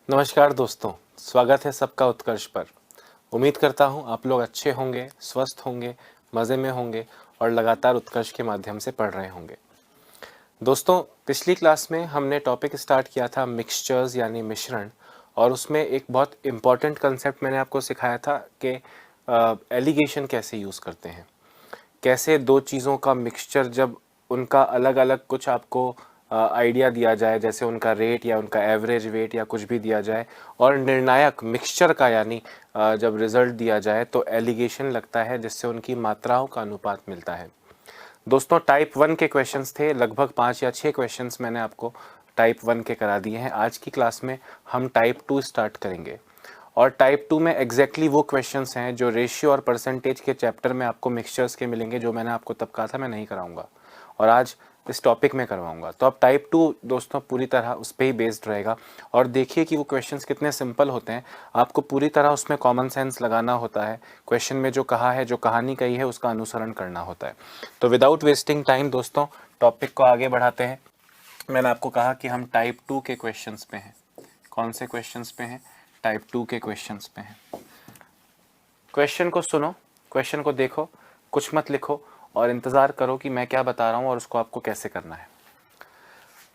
नमस्कार दोस्तों, स्वागत है सबका उत्कर्ष पर। उम्मीद करता हूँ आप लोग अच्छे होंगे, स्वस्थ होंगे, मज़े में होंगे और लगातार उत्कर्ष के माध्यम से पढ़ रहे होंगे। दोस्तों, पिछली क्लास में हमने टॉपिक स्टार्ट किया था मिक्सचर्स यानी मिश्रण, और उसमें एक बहुत इम्पॉर्टेंट कंसेप्ट मैंने आपको सिखाया था कि एलिगेशन कैसे यूज़ करते हैं, कैसे दो चीज़ों का मिक्सचर जब उनका अलग अलग कुछ आपको आइडिया दिया जाए, जैसे उनका रेट या उनका एवरेज वेट या कुछ भी दिया जाए, और निर्णायक मिक्सचर का यानी जब रिजल्ट दिया जाए तो एलिगेशन लगता है, जिससे उनकी मात्राओं का अनुपात मिलता है। दोस्तों, टाइप 1 के क्वेश्चंस थे, लगभग 5 या 6 क्वेश्चंस मैंने आपको टाइप 1 के करा दिए हैं। आज की क्लास में हम टाइप 2 स्टार्ट करेंगे, और टाइप 2 में एग्जैक्टली वो क्वेश्चंस हैं जो रेशियो और परसेंटेज के चैप्टर में आपको मिक्सचर्स के मिलेंगे, जो मैंने आपको तब कहा था मैं नहीं कराऊंगा, और आज इस टॉपिक में करवाऊंगा। तो अब टाइप 2 दोस्तों पूरी तरह उस पर ही बेस्ड रहेगा, और देखिए कि वो क्वेश्चंस कितने सिंपल होते हैं। आपको पूरी तरह उसमें कॉमन सेंस लगाना होता है, क्वेश्चन में जो कहा है, जो कहानी कही है, उसका अनुसरण करना होता है। तो विदाउट वेस्टिंग टाइम दोस्तों, टॉपिक को आगे बढ़ाते हैं। मैंने आपको कहा कि हम टाइप 2 के क्वेश्चंस पे हैं। कौन से क्वेश्चंस पे हैं? टाइप 2 के क्वेश्चंस पे हैं। क्वेश्चन को सुनो, क्वेश्चन को देखो, कुछ मत लिखो, और इंतज़ार करो कि मैं क्या बता रहा हूँ और उसको आपको कैसे करना है।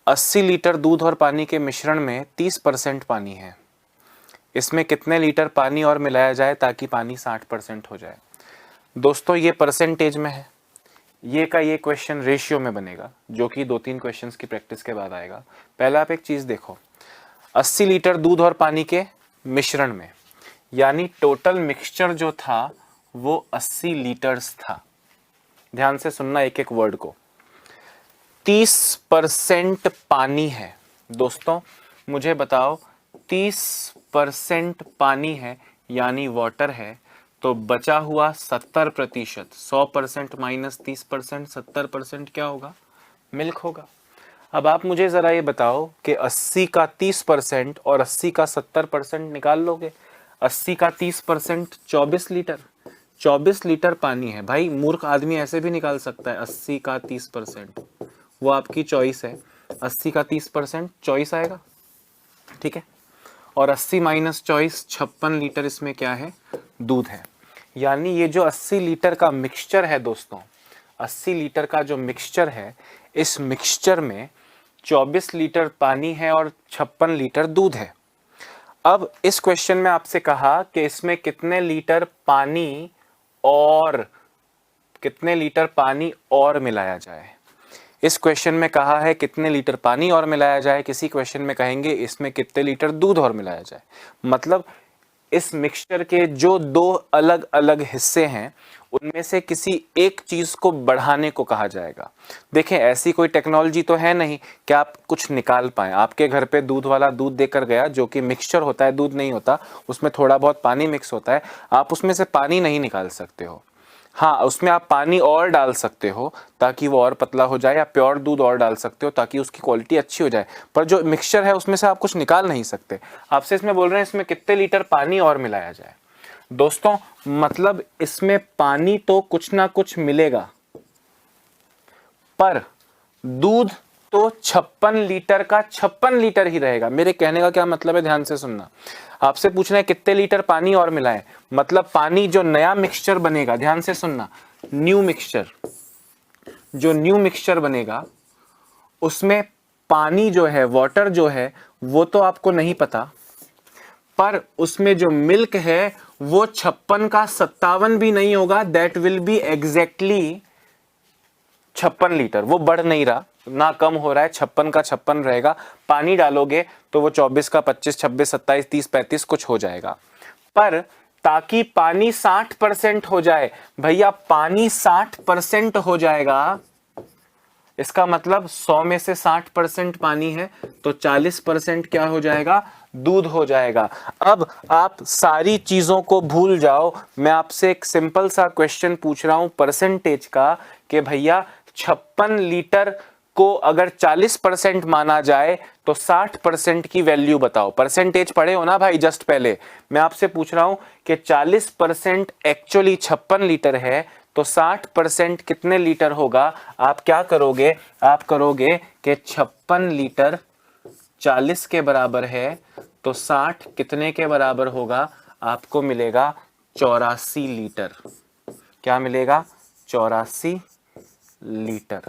80 लीटर दूध और पानी के मिश्रण में 30% पानी है। इसमें कितने लीटर पानी और मिलाया जाए ताकि पानी 60% हो जाए? दोस्तों, ये परसेंटेज में है। ये का ये क्वेश्चन रेशियो में बनेगा, जो कि 2-3 क्वेश्चंस की प्रैक्टिस के बाद आएगा। पहले आप एक चीज़ देखो, 80 लीटर दूध और पानी के मिश्रण में, यानी टोटल मिक्सचर जो था वो 80 लीटर्स था। ध्यान से सुनना एक एक वर्ड को। 30% पानी है। दोस्तों, मुझे बताओ, 30% पानी है यानी वाटर है, तो बचा हुआ 70%, 100% माइनस 30%, 70% क्या होगा? मिल्क होगा। अब आप मुझे ज़रा ये बताओ कि 80 का 30% और 80 का 70% निकाल लोगे। 80 का 30% 24 लीटर। 24 लीटर पानी है। भाई, मूर्ख आदमी ऐसे भी निकाल सकता है 80 का 30%, वो आपकी चॉइस है। 80 का 30% चॉइस आएगा, ठीक है। और 80 माइनस चॉइस 56 लीटर इसमें क्या है? दूध है। यानी ये जो 80 लीटर का मिक्सचर है दोस्तों, 80 लीटर का जो मिक्सचर है, इस मिक्सचर में 24 लीटर पानी है और 56 लीटर दूध है। अब इस क्वेश्चन में आपसे कहा कि इसमें कितने लीटर पानी और मिलाया जाए। इस क्वेश्चन में कहा है कितने लीटर पानी और मिलाया जाए, किसी क्वेश्चन में कहेंगे इसमें कितने लीटर दूध और मिलाया जाए। मतलब इस मिक्सचर के जो दो अलग अलग हिस्से हैं, उनमें से किसी एक चीज को बढ़ाने को कहा जाएगा। देखें, ऐसी कोई टेक्नोलॉजी तो है नहीं कि आप कुछ निकाल पाएं। आपके घर पे दूध वाला दूध देकर गया, जो कि मिक्सचर होता है, दूध नहीं होता, उसमें थोड़ा बहुत पानी मिक्स होता है। आप उसमें से पानी नहीं निकाल सकते हो। हाँ, उसमें आप पानी और डाल सकते हो ताकि वो और पतला हो जाए, या प्योर दूध और डाल सकते हो ताकि उसकी क्वालिटी अच्छी हो जाए, पर जो मिक्सचर है उसमें से आप कुछ निकाल नहीं सकते। आपसे इसमें बोल रहे हैं इसमें कितने लीटर पानी और मिलाया जाए। दोस्तों, मतलब इसमें पानी तो कुछ ना कुछ मिलेगा, पर दूध तो 56 लीटर का 56 लीटर ही रहेगा। मेरे कहने का क्या मतलब है, ध्यान से सुनना। आपसे पूछना है कितने लीटर पानी और मिलाएं, मतलब पानी जो नया मिक्सचर बनेगा, ध्यान से सुनना, न्यू मिक्सचर, जो न्यू मिक्सचर बनेगा उसमें पानी जो है, वाटर जो है, वो तो आपको नहीं पता, पर उसमें जो मिल्क है वो 56 का 57 भी नहीं होगा। That will be exactly 56 litre. वो बढ़ नहीं रहा, ना कम हो रहा है, 56 का 56 रहेगा। पानी डालोगे तो वो 24 का 25, 26, 27, 30, 35 कुछ हो जाएगा। पर ताकि पानी 60% हो जाए, भैया पानी 60% हो जाएगा, इसका मतलब 100 में से 60% पानी है तो 40% क्या हो जाएगा? दूध हो जाएगा। अब आप सारी चीजों को भूल जाओ, मैं आपसे एक सिंपल सा क्वेश्चन पूछ रहा हूं परसेंटेज का, कि भैया 56 लीटर को अगर 40% माना जाए तो 60% की वैल्यू बताओ। परसेंटेज पढ़े हो ना भाई जस्ट पहले। मैं आपसे पूछ रहा हूं कि 40% एक्चुअली 56 लीटर है, तो 60% कितने लीटर होगा? आप क्या करोगे? आप करोगे कि 56 लीटर 40 के बराबर है, तो 60 कितने के बराबर होगा? आपको मिलेगा 84 लीटर। क्या मिलेगा? 84 लीटर।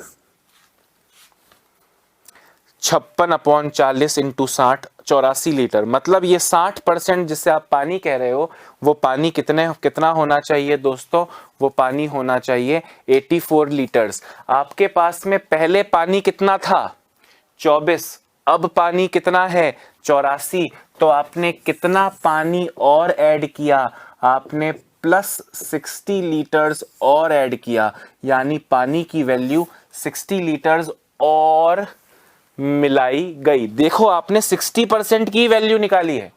56/40 into 60, 84 litre. मतलब ये 60% जिससे आप पानी कह रहे हो, वो पानी कितना होना चाहिए दोस्तों? वो पानी होना चाहिए 84 लीटर्स। आपके पास में पहले पानी कितना था? 24। अब पानी कितना है? 84। तो आपने कितना पानी और ऐड किया? आपने प्लस 60 लीटर्स और ऐड किया, यानी पानी की वैल्यू 60 लीटर्स और मिलाई गई। देखो आपने 60% की वैल्यू निकाली है।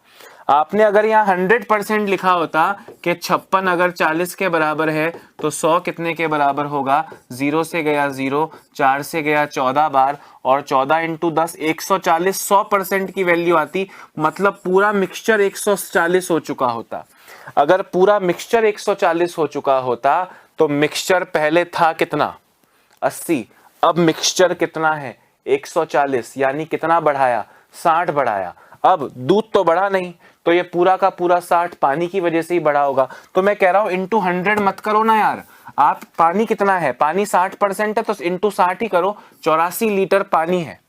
आपने अगर यहाँ 100% लिखा होता कि 56 अगर 40 के बराबर है तो 100 कितने के बराबर होगा? 0 से गया 0, 4 से गया 14 बार, और 14 इंटू 10 140, 100% की वैल्यू आती। मतलब पूरा मिक्सचर 140 हो चुका होता। अगर पूरा मिक्सचर 140 हो चुका होता तो मिक्सचर पहले था कितना? 80। अब मिक्सचर कितना है? 140। यानी कितना बढ़ाया? 60 बढ़ाया। अब दूध तो बढ़ा नहीं, तो ये पूरा का पूरा 60 पानी की वजह से ही बढ़ा होगा। तो मैं कह रहा हूं इंटू 100 मत करो ना यार। आप पानी कितना है? पानी 60% है तो इंटू 60 ही करो। 84 लीटर पानी है।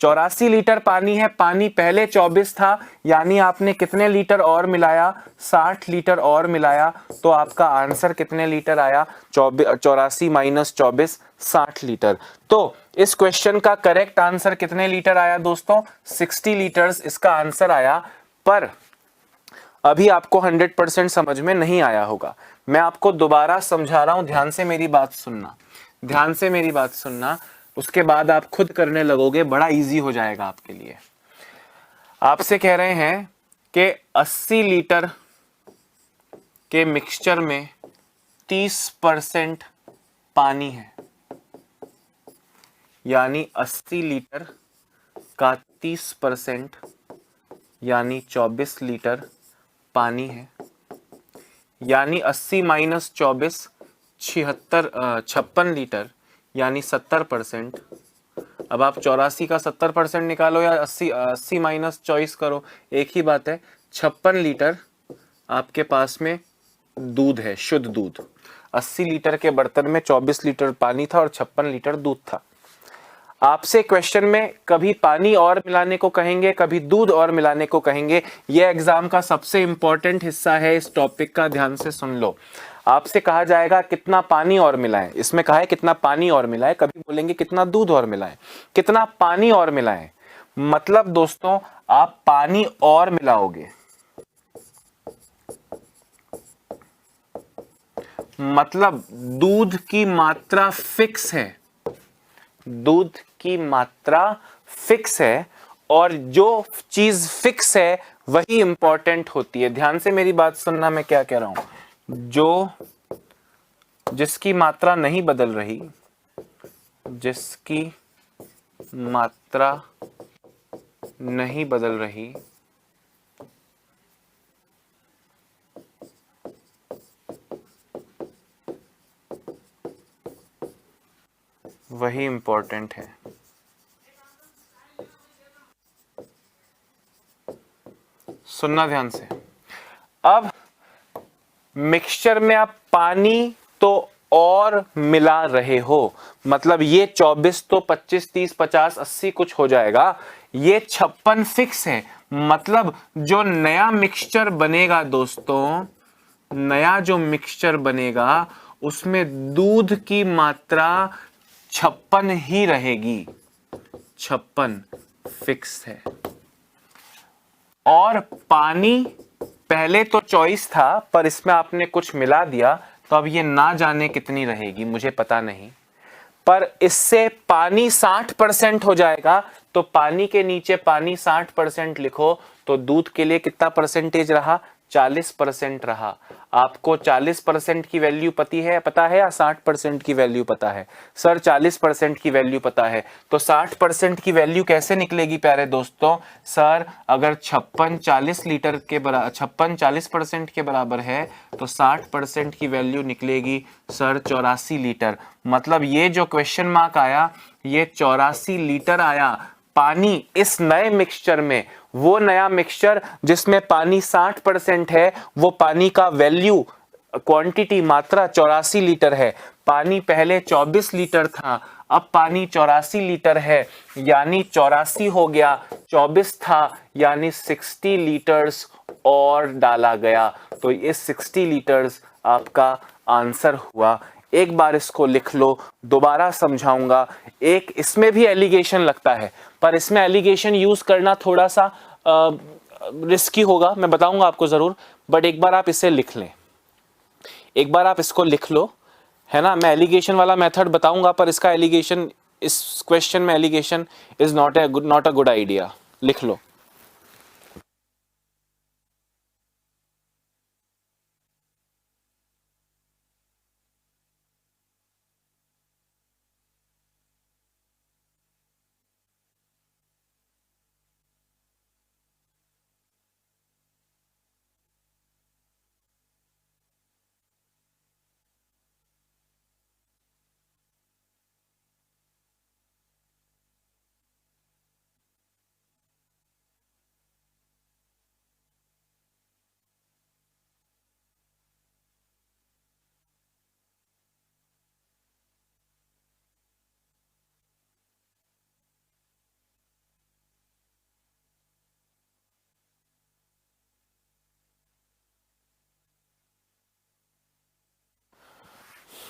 84 लीटर पानी है। पानी पहले 24 था, यानी आपने कितने लीटर और मिलाया? 60 लीटर और मिलाया। तो आपका आंसर कितने लीटर आया? 84 माइनस 24, 60 लीटर। तो इस क्वेश्चन का करेक्ट आंसर कितने लीटर आया दोस्तों? 60 लीटर्स इसका आंसर आया। पर अभी आपको 100% समझ में नहीं आया होगा। मैं आपको दोबारा समझा रहा हूं, ध्यान से मेरी बात सुनना, ध्यान से मेरी बात सुनना। उसके बाद आप खुद करने लगोगे, बड़ा इजी हो जाएगा आपके लिए। आपसे कह रहे हैं कि 80 लीटर के मिक्सचर में 30% पानी है, यानी 80 लीटर का 30% यानी 24 लीटर पानी है। यानी 80 माइनस 24, 56 लीटर, यानी 70%। अब आप 84 का 70% निकालो या 80 माइनस 24 करो, एक ही बात है। 56 लीटर आपके पास में दूध है, शुद्ध दूध। 80 लीटर के बर्तन में 24 लीटर पानी था और 56 लीटर दूध था। आपसे क्वेश्चन में कभी पानी और मिलाने को कहेंगे, कभी दूध और मिलाने को कहेंगे। यह एग्जाम का सबसे इंपॉर्टेंट हिस्सा है इस टॉपिक का, ध्यान से सुन लो। आपसे कहा जाएगा कितना पानी और मिलाएं। इसमें कहा है कितना पानी और मिलाएं, कभी बोलेंगे कितना दूध और मिलाएं, कितना पानी और मिलाएं। मतलब दोस्तों आप पानी और मिलाओगे, मतलब दूध की मात्रा फिक्स है, दूध की मात्रा फिक्स है, और जो चीज फिक्स है वही इंपॉर्टेंट होती है। ध्यान से मेरी बात सुनना, मैं क्या कह रहा हूं। जिसकी मात्रा नहीं बदल रही, जिसकी मात्रा नहीं बदल रही, वही इंपॉर्टेंट है। सुनना ध्यान से। अब मिक्सचर में आप पानी तो और मिला रहे हो, मतलब ये 24 तो 25, 30, 50, 80 कुछ हो जाएगा। ये 56 फिक्स है। मतलब जो नया मिक्सचर बनेगा दोस्तों, नया जो मिक्सचर बनेगा उसमें दूध की मात्रा 56 ही रहेगी। 56 फिक्स है। और पानी पहले तो चॉइस था, पर इसमें आपने कुछ मिला दिया, तो अब ये ना जाने कितनी रहेगी, मुझे पता नहीं। पर इससे पानी 60% हो जाएगा, तो पानी के नीचे पानी 60% लिखो, तो दूध के लिए कितना परसेंटेज रहा? 40% रहा। आपको 40% की वैल्यू पता है या 60% की वैल्यू पता है? सर 40% की वैल्यू पता है। तो 60% की वैल्यू कैसे निकलेगी प्यारे दोस्तों? सर अगर 56 40 लीटर के बराबर, 56 40% के बराबर है, तो 60% की वैल्यू निकलेगी सर 84 लीटर। मतलब ये जो क्वेश्चन मार्क आया, ये 84 लीटर आया पानी इस नए मिक्सचर में। वो नया मिक्सचर जिसमें पानी 60% है, वो पानी का वैल्यू क्वांटिटी मात्रा 84 लीटर है। पानी पहले 24 लीटर था, अब पानी 84 लीटर है, यानी 84 हो गया, 24 था यानी 60 लीटर्स और डाला गया। तो ये 60 लीटर्स आपका आंसर हुआ। एक बार इसको लिख लो, दोबारा समझाऊंगा। एक इसमें भी एलिगेशन लगता है, पर इसमें एलिगेशन यूज करना थोड़ा सा रिस्की होगा, मैं बताऊंगा आपको जरूर, बट एक बार आप इसे लिख लें, एक बार आप इसको लिख लो, है ना। मैं एलिगेशन वाला मेथड बताऊंगा, पर इसका एलिगेशन, इस क्वेश्चन में alligation is not a good idea. लिख लो।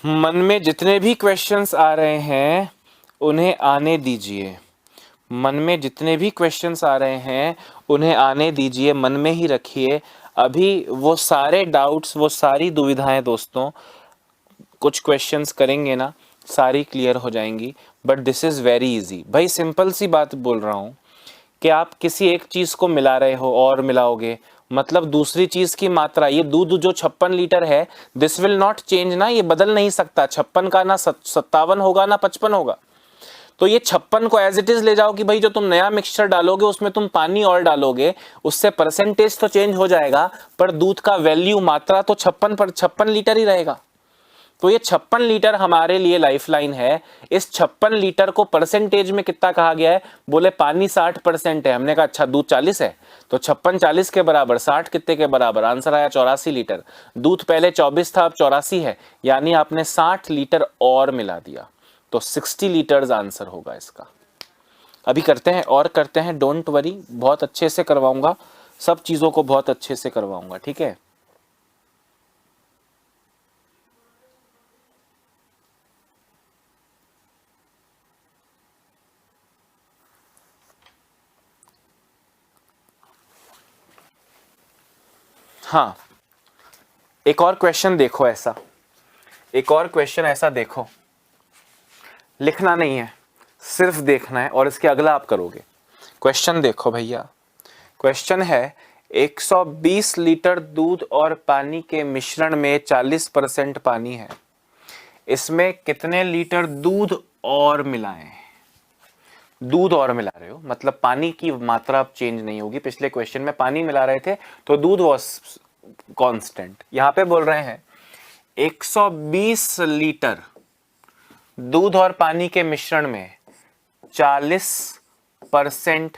मन में जितने भी क्वेश्चंस आ रहे हैं उन्हें आने दीजिए। मन में जितने भी क्वेश्चंस आ रहे हैं उन्हें आने दीजिए, मन में ही रखिए। अभी वो सारे डाउट्स, वो सारी दुविधाएं दोस्तों, कुछ क्वेश्चंस करेंगे ना, सारी क्लियर हो जाएंगी। But this is very easy भाई, सिंपल सी बात बोल रहा हूँ कि आप किसी एक चीज़ को मिला रहे हो और मिलाओगे, मतलब दूसरी चीज़ की मात्रा, ये दूध जो 56 लीटर है, दिस विल नॉट चेंज ना, ये बदल नहीं सकता। 56 का ना 57 होगा ना 55 होगा। तो ये 56 को एज इट इज ले जाओ कि भाई जो तुम नया मिक्सचर डालोगे उसमें तुम पानी और डालोगे, उससे परसेंटेज तो चेंज हो जाएगा, पर दूध का वैल्यू, मात्रा तो 56 लीटर ही रहेगा। तो ये 56 लीटर हमारे लिए लाइफलाइन है। इस 56 लीटर को परसेंटेज में कितना कहा गया है? बोले पानी 60% है। हमने कहा अच्छा दूध 40 है, तो 56 40 के बराबर, 60 कितने के बराबर? आंसर आया 84 लीटर। दूध पहले 24 था, अब 84 है, यानी आपने 60 लीटर और मिला दिया, तो 60 लीटर्स आंसर होगा इसका। अभी करते हैं और करते हैं, डोंट वरी, बहुत अच्छे से करवाऊंगा, सब चीज़ों को बहुत अच्छे से करवाऊंगा, ठीक है। हाँ, एक और क्वेश्चन देखो ऐसा, एक और क्वेश्चन ऐसा देखो, लिखना नहीं है, सिर्फ देखना है और इसके अगला आप करोगे। क्वेश्चन देखो भैया, क्वेश्चन है 120 लीटर दूध और पानी के मिश्रण में 40% पानी है, इसमें कितने लीटर दूध और मिलाएं? दूध और मिला रहे हो मतलब पानी की मात्रा अब चेंज नहीं होगी। पिछले क्वेश्चन में पानी मिला रहे थे तो दूध वॉज कांस्टेंट, यहां पे बोल रहे हैं 120 लीटर दूध और पानी के मिश्रण में 40%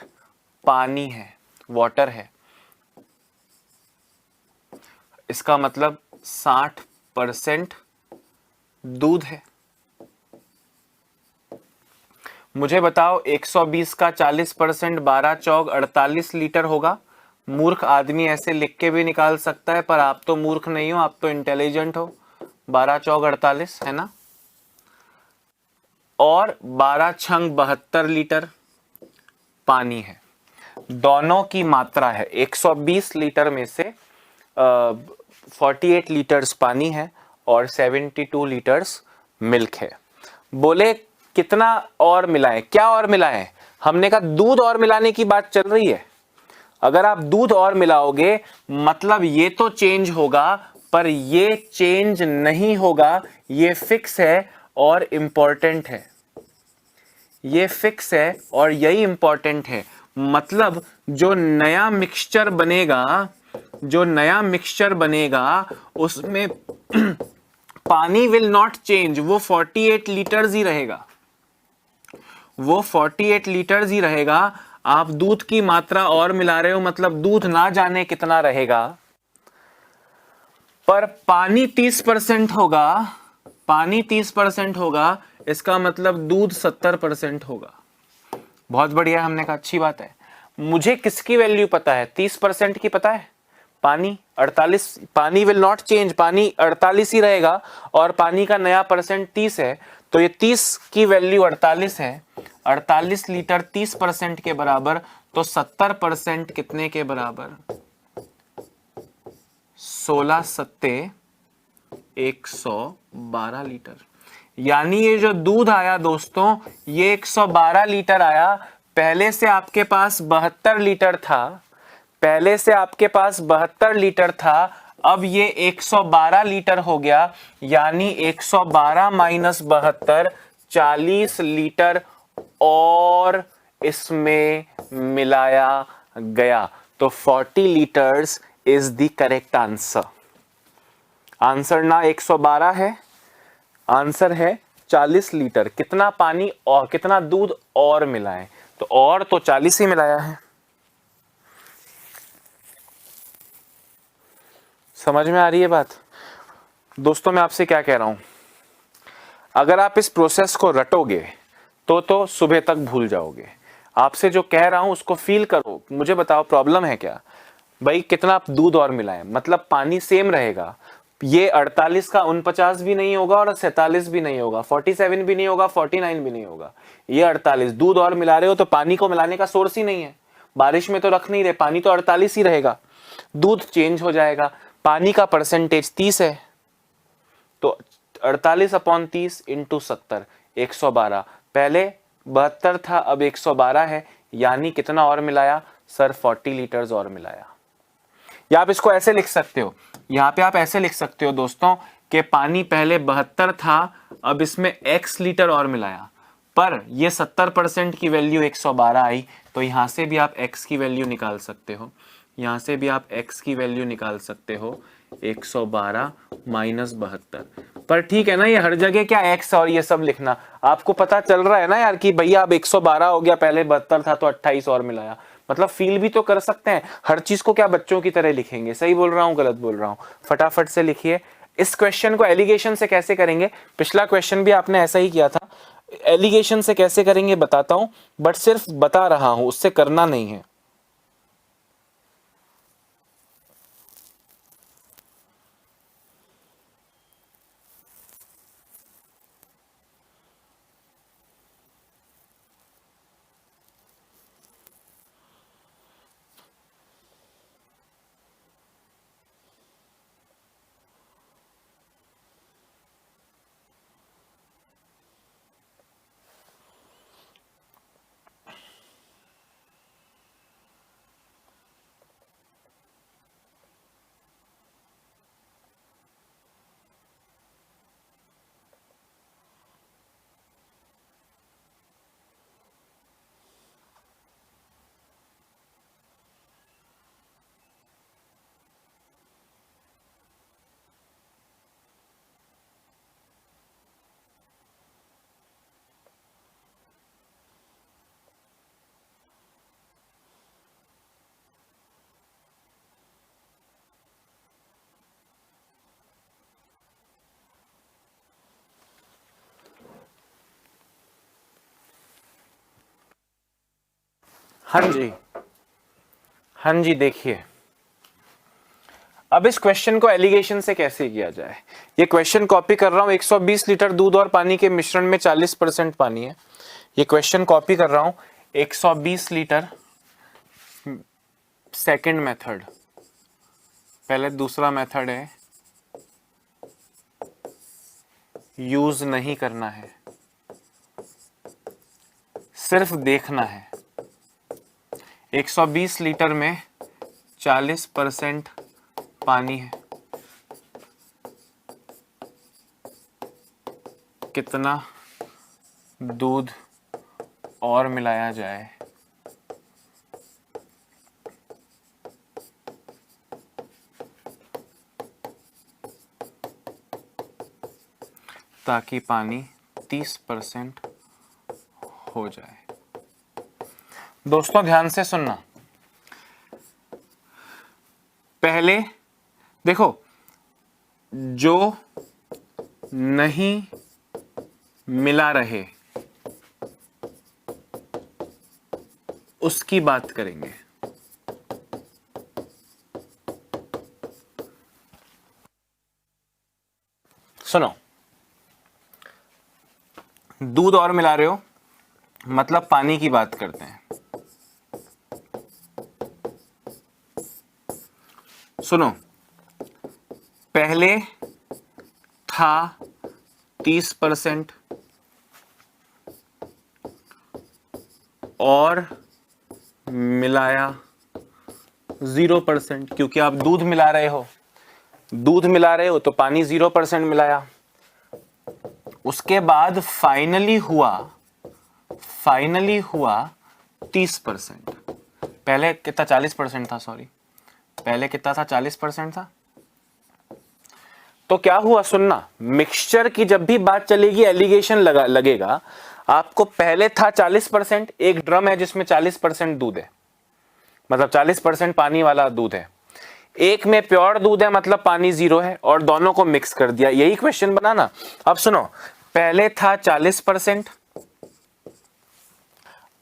पानी है, वाटर है, इसका मतलब 60% दूध है। मुझे बताओ 120 का 40%, 12 चौक 48 लीटर होगा। मूर्ख आदमी ऐसे लिख के भी निकाल सकता है, पर आप तो मूर्ख नहीं हो, आप तो इंटेलिजेंट हो। 12 चौक 48 है ना, और 12 छंग 72 लीटर पानी है। दोनों की मात्रा है 120 लीटर में से 48 लीटर्स पानी है और 72 लीटर्स मिल्क है। बोले कितना और मिलाएं? क्या और मिलाएं? हमने कहा दूध और मिलाने की बात चल रही है। अगर आप दूध और मिलाओगे मतलब ये तो चेंज होगा, पर ये चेंज नहीं होगा, ये फिक्स है और इंपॉर्टेंट है। ये फिक्स है और यही इंपॉर्टेंट है। मतलब जो नया मिक्सचर बनेगा, जो नया मिक्सचर बनेगा उसमें पानी विल नॉट चेंज, वो 48 लीटर्स ही रहेगा, वो 48 लीटर्स ही रहेगा। आप दूध की मात्रा और मिला रहे हो, मतलब दूध ना जाने कितना रहेगा, पर पानी 30% होगा, पानी 30% होगा, इसका मतलब दूध 70% होगा। बहुत बढ़िया, हमने कहा अच्छी बात है। मुझे किसकी वैल्यू पता है? 30% की पता है। पानी 48, पानी विल नॉट चेंज, पानी 48 ही रहेगा और पानी का नया परसेंट 30 है, तो ये 30 की वैल्यू 48 है। 48 लीटर 30% के बराबर, तो 70% कितने के बराबर? 16 सत्ते 112 लीटर। यानी ये जो दूध आया दोस्तों, ये 112 लीटर आया। पहले से आपके पास 72 लीटर था, पहले से आपके पास 72 लीटर था, अब ये 112 लीटर हो गया। यानी 112 माइनस 72, 40 लीटर और इसमें मिलाया गया। तो 40 litres is the correct answer. Answer ना 112 है, आंसर है 40 लीटर। कितना पानी और कितना दूध और मिलाएं? तो और तो 40 ही मिलाया है। समझ में आ रही है बात? दोस्तों मैं आपसे क्या कह रहा हूं, अगर आप इस प्रोसेस को रटोगे तो सुबह तक भूल जाओगे। आपसे जो कह रहा हूं उसको फील करो, मुझे बताओ प्रॉब्लम है क्या? भाई कितना दूध और मिलाएं, मतलब पानी सेम रहेगा। ये 48 का 49 भी नहीं होगा और 47 भी नहीं होगा, 47 भी नहीं होगा, 49 भी नहीं होगा। ये 48 दूध और मिला रहे हो तो पानी को मिलाने का सोर्स ही नहीं है। बारिश में तो रख नहीं रहे, पानी तो 48 ही रहेगा। दूध चेंज हो जाएगा, पानी का परसेंटेज 30 है, तो 48/30 इंटू 70, 112। पहले 72 था, अब 112 है। यानी कितना और मिलाया सर? 40 लीटर्स और मिलाया। या आप इसको ऐसे लिख सकते हो, यहां पे आप ऐसे लिख सकते हो दोस्तों कि पानी पहले 72 था, अब इसमें x लीटर और मिलाया, पर ये 70% की वैल्यू 112 आई, तो यहां से भी आप x की वैल्यू निकाल सकते हो, यहां से भी आप x की वैल्यू निकाल सकते हो, 112 माइनस 72। पर ठीक है ना, ये हर जगह क्या x और ये सब लिखना, आपको पता चल रहा है ना यार कि भैया अब 112 हो गया, पहले 72 था तो 28 और मिलाया। मतलब फील भी तो कर सकते हैं। हर चीज को क्या बच्चों की तरह लिखेंगे? सही बोल रहा हूं गलत बोल रहा हूं? फटाफट से लिखिए। इस क्वेश्चन को एलिगेशन से कैसे करेंगे? पिछला क्वेश्चन भी आपने ऐसा ही किया था। एलिगेशन से कैसे करेंगे बताता हूं, बट सिर्फ बता रहा हूं, उससे करना नहीं है। हाँ जी, हाँ जी, देखिए अब इस क्वेश्चन को एलिगेशन से कैसे किया जाए। ये क्वेश्चन कॉपी कर रहा हूं, 120 लीटर दूध और पानी के मिश्रण में 40% पानी है। ये क्वेश्चन कॉपी कर रहा हूं, 120 लीटर, सेकंड मेथड, पहले दूसरा मेथड है, यूज नहीं करना है, सिर्फ देखना है। 120 लीटर में 40% पानी है, कितना दूध और मिलाया जाए ताकि पानी 30% हो जाए। दोस्तों ध्यान से सुनना, पहले देखो जो नहीं मिला रहे उसकी बात करेंगे। सुनो, दूध और मिला रहे हो मतलब पानी की बात करते हैं। सुनो, पहले था 30% और मिलाया 0%, क्योंकि आप दूध मिला रहे हो, दूध मिला रहे हो तो पानी 0% मिलाया। उसके बाद फाइनली हुआ 30%। पहले कितना 40% था, सॉरी पहले कितना था 40% था। तो क्या हुआ, सुनना, मिक्सचर की जब भी बात चलेगी एलिगेशन लगेगा। आपको पहले था 40%, एक ड्रम है जिसमें 40% दूध है, मतलब 40% पानी वाला दूध है, एक में प्योर दूध है मतलब पानी 0 है, और दोनों को मिक्स कर दिया। यही क्वेश्चन बनाना। अब सुनो, पहले था 40%,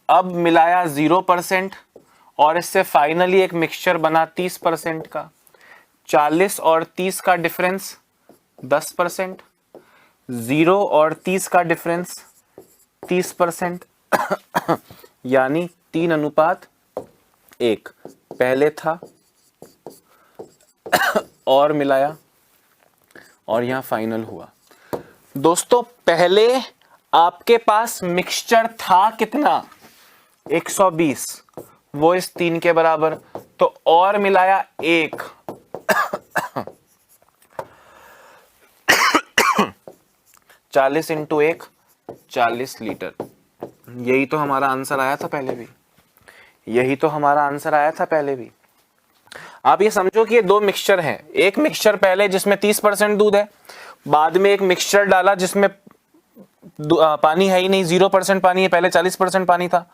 अब मिलाया 0% और इससे फाइनली एक मिक्सचर बना 30% का। 40 और 30 का डिफरेंस 10%, 0 और 30 का डिफरेंस 30%, यानी 3:1। पहले था और मिलाया और यहां फाइनल हुआ। दोस्तों पहले आपके पास मिक्सचर था कितना, 120, वो इस 3 के बराबर, तो और मिलाया 1, 40 इंटू 1 40 लीटर। यही तो हमारा आंसर आया था पहले भी, यही तो हमारा आंसर आया था पहले भी। आप ये समझो कि ये दो मिक्सचर हैं, एक मिक्सचर पहले जिसमें 30% दूध है, बाद में एक मिक्सचर डाला जिसमें पानी है ही नहीं, 0% पानी है, पहले 40% पानी था।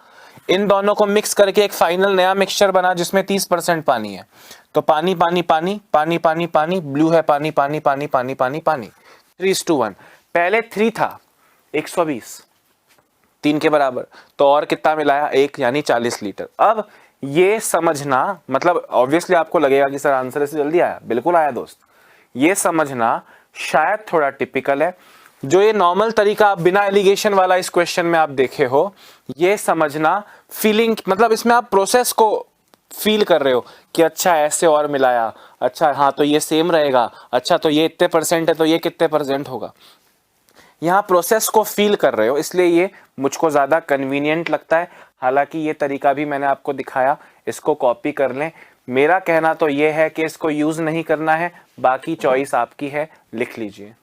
इन दोनों को मिक्स करके एक फाइनल नया मिक्सचर बना जिसमें 30% पानी है। तो पानी पानी पानी पानी पानी पानी, ब्लू है पानी पानी पानी पानी पानी पानी, 3:1। पहले 3 था 120, 3 के बराबर, तो और कितना मिलाया 1, यानी 40 लीटर। अब ये समझना, मतलब ऑब्वियसली आपको लगेगा कि सर आंसर इससे जल्दी आया, बिल्कुल आया दोस्त। ये समझना शायद थोड़ा टिपिकल है, जो ये नॉर्मल तरीका आप बिना एलिगेशन वाला इस क्वेश्चन में आप देखे हो, ये समझना फीलिंग, मतलब इसमें आप प्रोसेस को फील कर रहे हो कि अच्छा ऐसे और मिलाया, अच्छा हाँ तो ये सेम रहेगा, अच्छा तो ये इतने परसेंट है तो ये कितने परसेंट होगा। यहाँ प्रोसेस को फील कर रहे हो, इसलिए ये मुझको ज़्यादा कन्वीनियंट लगता है। हालांकि ये तरीका भी मैंने आपको दिखाया, इसको कॉपी कर लें। मेरा कहना तो ये है कि इसको यूज़ नहीं करना है, बाकी चॉइस आपकी है, लिख लीजिए।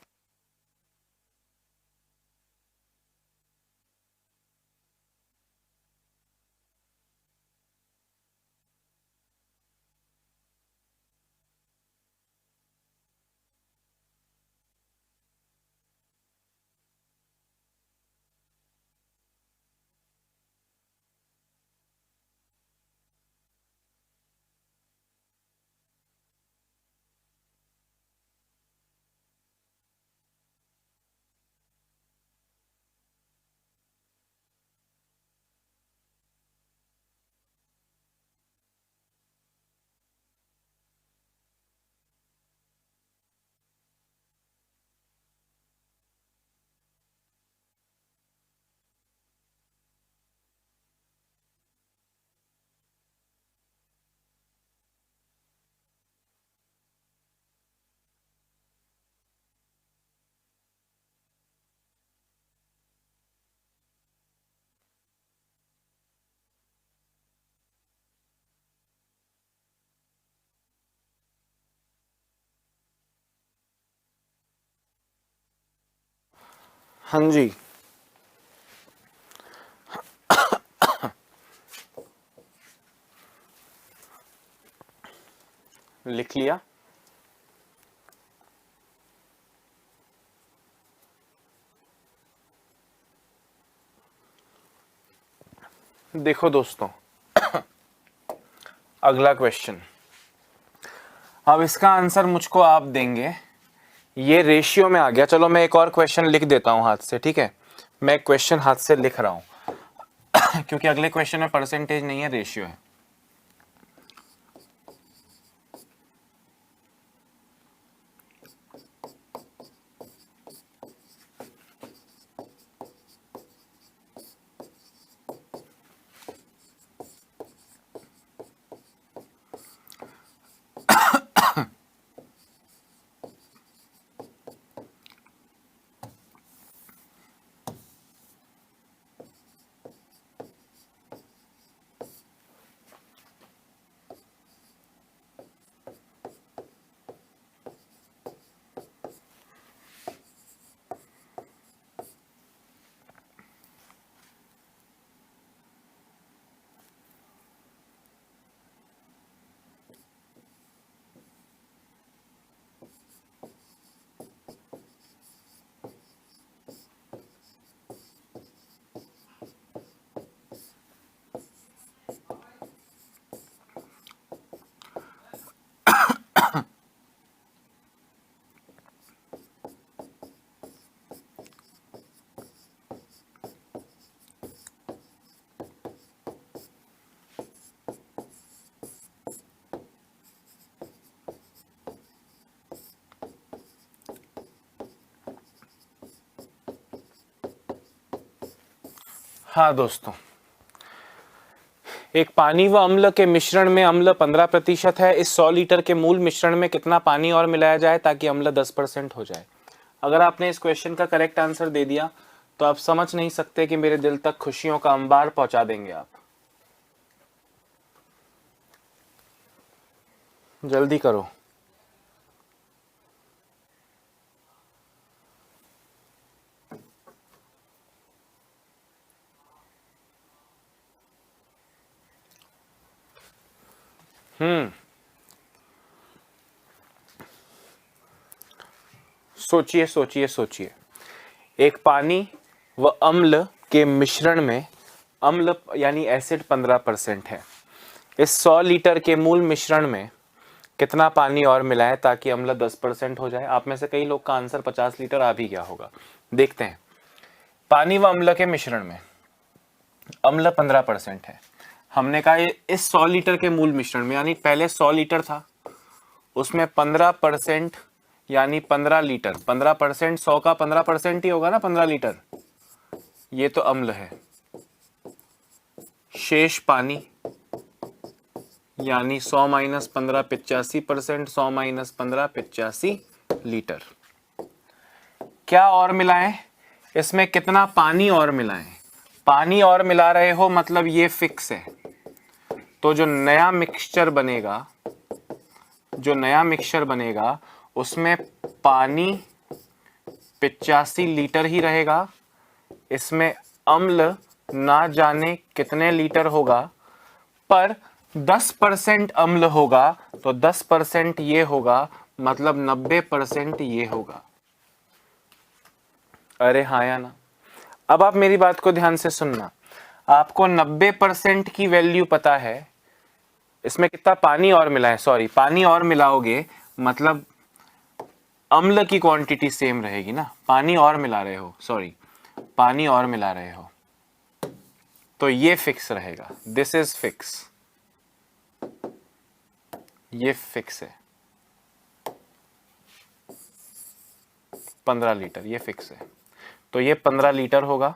हाँ जी, लिख लिया। देखो दोस्तों, अगला क्वेश्चन, अब इसका आंसर मुझको आप देंगे। ये रेशियो में आ गया। चलो मैं एक और क्वेश्चन लिख देता हूँ हाथ से, ठीक है। मैं क्वेश्चन हाथ से लिख रहा हूँ क्योंकि अगले क्वेश्चन में परसेंटेज नहीं है, रेशियो है। हाँ दोस्तों, एक पानी व अम्ल के मिश्रण में अम्ल 15% है। इस 100 लीटर के मूल मिश्रण में कितना पानी और मिलाया जाए ताकि अम्ल 10% हो जाए। अगर आपने इस क्वेश्चन का करेक्ट आंसर दे दिया तो आप समझ नहीं सकते कि मेरे दिल तक खुशियों का अंबार पहुंचा देंगे आप। जल्दी करो। सोचिए सोचिए सोचिए। एक पानी व अम्ल के मिश्रण में अम्ल यानी एसिड 15% है। इस 100 लीटर के मूल मिश्रण में कितना पानी और मिलाएं ताकि अम्ल 10% हो जाए। आप में से कई लोग का आंसर 50 लीटर आ भी गया होगा। देखते हैं। पानी व अम्ल के मिश्रण में अम्ल 15% है। हमने कहा इस 100 लीटर के मूल मिश्रण में, यानी पहले 100 लीटर था, उसमें 15% यानी 15 लीटर। 15% 100 का 15% ही होगा ना, 15 लीटर। ये तो अम्ल है। शेष पानी यानी 100 माइनस 15 85%, 100 माइनस 15 85 लीटर। क्या और मिलाएं? इसमें कितना पानी और मिलाएं? पानी और मिला रहे हो मतलब ये फिक्स है। तो जो नया मिक्सचर बनेगा उसमें पानी 85 लीटर ही रहेगा। इसमें अम्ल ना जाने कितने लीटर होगा, पर 10% अम्ल होगा तो 10% ये होगा, मतलब 90% ये होगा। अरे हाँ या ना? अब आप मेरी बात को ध्यान से सुनना। आपको 90% की वैल्यू पता है। इसमें कितना पानी और मिला है, सॉरी पानी और मिलाओगे मतलब अम्ल की क्वांटिटी सेम रहेगी ना। पानी और मिला रहे हो, सॉरी पानी और मिला रहे हो तो ये फिक्स रहेगा। दिस इज फिक्स, ये फिक्स है। 15 लीटर ये फिक्स है। तो ये 15 लीटर होगा।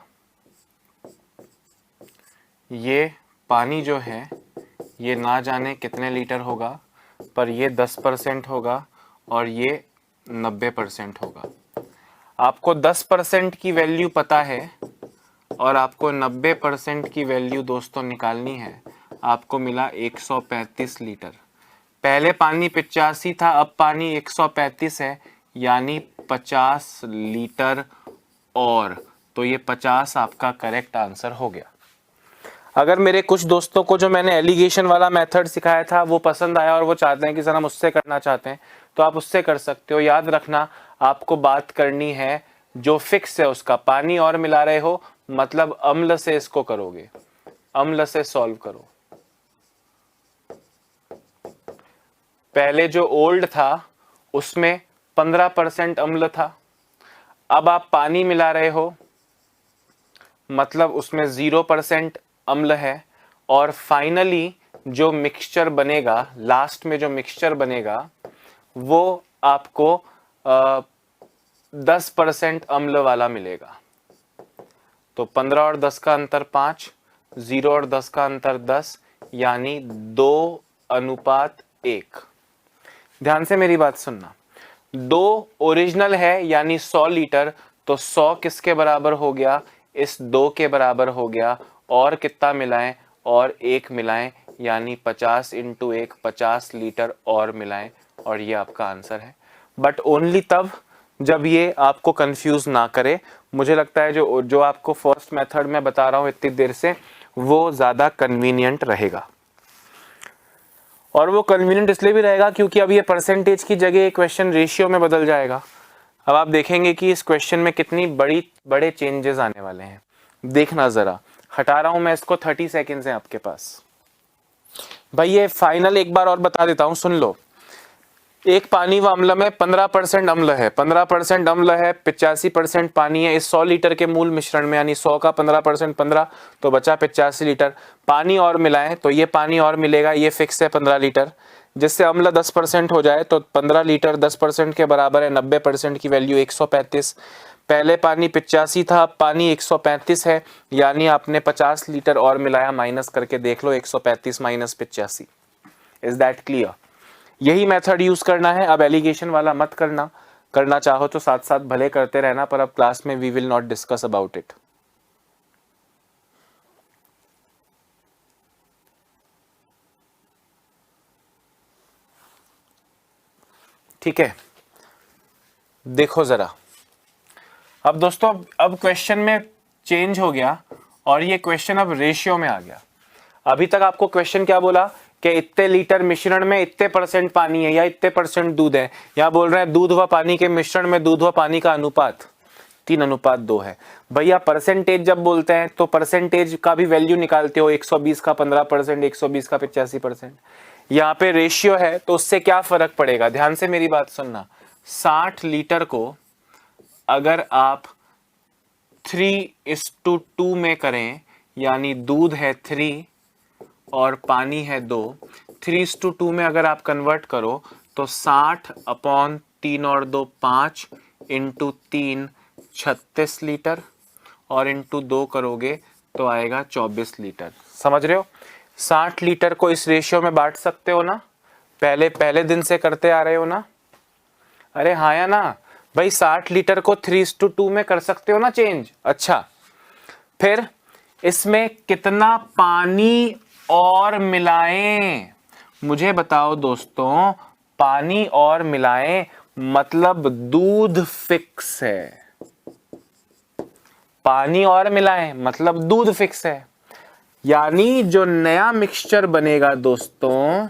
ये पानी जो है ये ना जाने कितने लीटर होगा, पर ये 10% होगा और ये 90% होगा। आपको 10% की वैल्यू पता है और आपको 90% की वैल्यू दोस्तों निकालनी है। आपको मिला 135 लीटर। पहले पानी 85 था, अब पानी 135 है, यानी 50 लीटर और। तो ये 50 आपका करेक्ट आंसर हो गया। अगर मेरे कुछ दोस्तों को जो मैंने एलिगेशन वाला मेथड सिखाया था वो पसंद आया और वो चाहते हैं कि सर हम उससे करना चाहते हैं, तो आप उससे कर सकते हो। याद रखना, आपको बात करनी है जो फिक्स है उसका। पानी और मिला रहे हो मतलब अम्ल से इसको करोगे, अम्ल से सॉल्व करो। पहले जो ओल्ड था उसमें 15% अम्ल था, अब आप पानी मिला रहे हो मतलब उसमें 0% अम्ल है, और फाइनली जो मिक्सचर बनेगा, लास्ट में जो मिक्सचर बनेगा वो आपको 10% अम्ल वाला मिलेगा। तो 15 और 10 का अंतर 5, 0 और 10 का अंतर 10, यानी 2:1। ध्यान से मेरी बात सुनना, 2 ओरिजिनल है यानी 100 लीटर, तो 100 किसके बराबर हो गया, इस 2 के बराबर हो गया, और कितना मिलाएं, और 1 मिलाएं, यानी 50 इंटू 1, 50 लीटर और मिलाएं, और ये आपका आंसर है। बट ओनली तब जब ये आपको कंफ्यूज ना करे। मुझे लगता है जो आपको फर्स्ट मेथड में बता रहा हूं इतनी देर से, वो ज्यादा कन्वीनियंट रहेगा। और वो कन्वीनियंट इसलिए भी रहेगा क्योंकि अब ये परसेंटेज की जगह क्वेश्चन रेशियो में बदल जाएगा। अब आप देखेंगे कि इस क्वेश्चन में कितनी बड़े चेंजेस आने वाले हैं। देखना जरा, हटा रहा हूं मैं इसको, 30 सेकेंड्स हैं आपके पास। भाई ये फाइनल एक बार और बता देता हूं, सुन लो। एक पानी व अम्ल में 15% अम्ल है, 15% अम्ल है, 85% पानी है इस 100 लीटर के मूल मिश्रण में, यानी 100 का 15% 15, तो बचा 85 लीटर। पानी और मिलाएं तो ये पानी और मिलेगा, ये फिक्स है 15 लीटर, जिससे अम्ल 10% हो जाए तो 15 लीटर 10% के बराबर है 90% की वैल्यू 135। पहले पानी 85 था, अब पानी 135 है, यानी आपने 50 लीटर और मिलाया, माइनस करके देख लो 135 माइनस 85। Is that clear? यही मेथड यूज करना है। अब एलिगेशन वाला मत करना, करना चाहो तो साथ साथ भले करते रहना, पर अब क्लास में we will not discuss about it. ठीक है, देखो जरा। अब दोस्तों, अब क्वेश्चन में चेंज हो गया और ये क्वेश्चन अब रेशियो में आ गया। अभी तक आपको क्वेश्चन क्या बोला कि इतने लीटर मिश्रण में इतने % पानी है या इतने % दूध है। यहां बोल रहे हैं दूध व पानी के मिश्रण में दूध व पानी का अनुपात 3:2 है। भैया परसेंटेज जब बोलते हैं तो परसेंटेज का भी वैल्यू निकालते हो, 120 का 15%, 120 का 85%। यहाँ पे रेशियो है तो उससे क्या फर्क पड़ेगा, ध्यान से मेरी बात सुनना। 60 लीटर को अगर आप 3:2 में करें, यानी दूध है 3 और पानी है 2, 3:2 में अगर आप कन्वर्ट करो तो 60/3 और 2 5 इंटू 3 36 लीटर, और इंटू 2 करोगे तो आएगा 24 लीटर। समझ रहे हो? 60 लीटर को इस रेशियो में बांट सकते हो ना, पहले दिन से करते आ रहे हो ना? अरे हाँ या ना भाई, 60 लीटर को 3:2 में कर सकते हो ना चेंज। अच्छा, फिर इसमें कितना पानी और मिलाएं, मुझे बताओ दोस्तों। पानी और मिलाएं मतलब दूध फिक्स है, पानी और मिलाएं मतलब दूध फिक्स है, यानी जो नया मिक्सचर बनेगा दोस्तों,